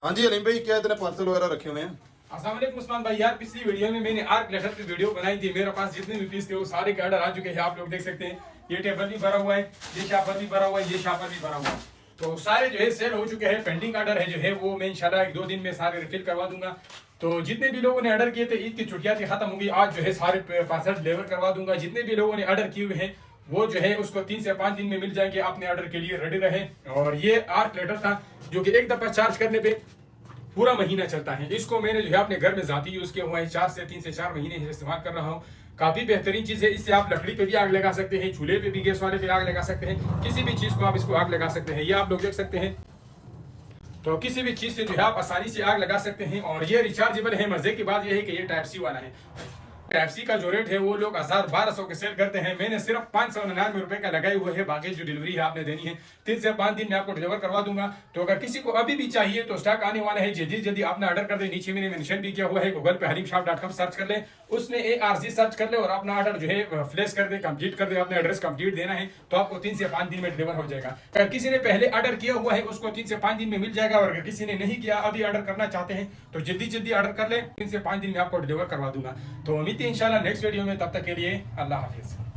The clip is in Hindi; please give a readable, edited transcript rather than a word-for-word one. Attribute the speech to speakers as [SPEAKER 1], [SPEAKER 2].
[SPEAKER 1] हाँ जी अलीम भाई, क्या इतने पार्सल वगैरह रखे हुए हैं?
[SPEAKER 2] अस्सलाम वालेकुम उस्मान भाई। यार पिछली वीडियो में मैंने आर्क लेटर की वीडियो बनाई थी। मेरे पास जितने भी पीस थे वो सारे के ऑर्डर आ चुके हैं। आप लोग देख सकते हैं, ये टेबल भी भरा हुआ है, ये शापर भी भरा हुआ है, ये शापर भी भरा हुआ है। तो सारे जो है सेल हो चुके हैं। पेंडिंग ऑर्डर है जो है वो मैं इंशाल्लाह 1-2 दिन में सारे रिफिल करवा दूंगा। तो जितने भी लोगों ने ऑर्डर किए थे, ईद की छुट्टियां थी खत्म होगी, आज जो है सारे पार्सल डिलीवर करवा दूंगा। जितने भी लोगों ने ऑर्डर किए हुए हैं वो जो है उसको 3 से 5 दिन में मिल जाएंगे। अपने ऑर्डर के लिए रेडी रहे। और ये आर्क लेटर था जो कि एक दफा चार्ज करने पे पूरा महीना चलता है। इसको मैंने जो है अपने घर में जाती यूज किया हुआ है। 3 से 4 महीने से इस्तेमाल कर रहा हूँ। काफी बेहतरीन चीज है। इससे आप लकड़ी पे भी आग लगा सकते हैं, चूल्हे पे भी, गैस वाले पे आग लगा सकते हैं, किसी भी चीज को आप इसको आग लगा सकते हैं। ये आप लोग देख सकते हैं। तो किसी भी चीज से जो है आप आसानी से आग लगा सकते हैं। और ये रिचार्जेबल है। मजे की बात यह है कि ये टाइप सी वाला है। टाइप सी का जो रेट है वो लोग 1000-1200 के सेल करते हैं। मैंने सिर्फ 599 रुपए का लगाए हुए है। बाकी जो डिलीवरी है आपने देनी है, 3 से 5 दिन में आपको डिलीवर करवा दूंगा। तो अगर किसी को अभी भी चाहिए तो स्टॉक आने वाला है, जल्दी जल्दी आपने ऑर्डर कर दे। नीचे मैंने मेंशन भी किया हुआ है, गूगल पे halimshop.com सर्च कर ले, उसमें ARC सर्च कर ले और अपना ऑर्डर जो है प्लेस कर दे, कंप्लीट कर दे। अपने एड्रेस कंप्लीट देना है तो आपको 3 से 5 दिन में डिलीवर हो जाएगा। अगर किसी ने पहले ऑर्डर किया हुआ है उसको 3 से 5 दिन में मिल जाएगा। और अगर किसी ने नहीं किया, अभी ऑर्डर करना चाहते हैं तो जल्दी जल्दी ऑर्डर कर ले, 3 से 5 दिन में आपको डिलीवर करवा दूंगा। तो उम्मीद है इंशाल्लाह नेक्स्ट वीडियो में। तब तक के लिए अल्लाह हाफिज।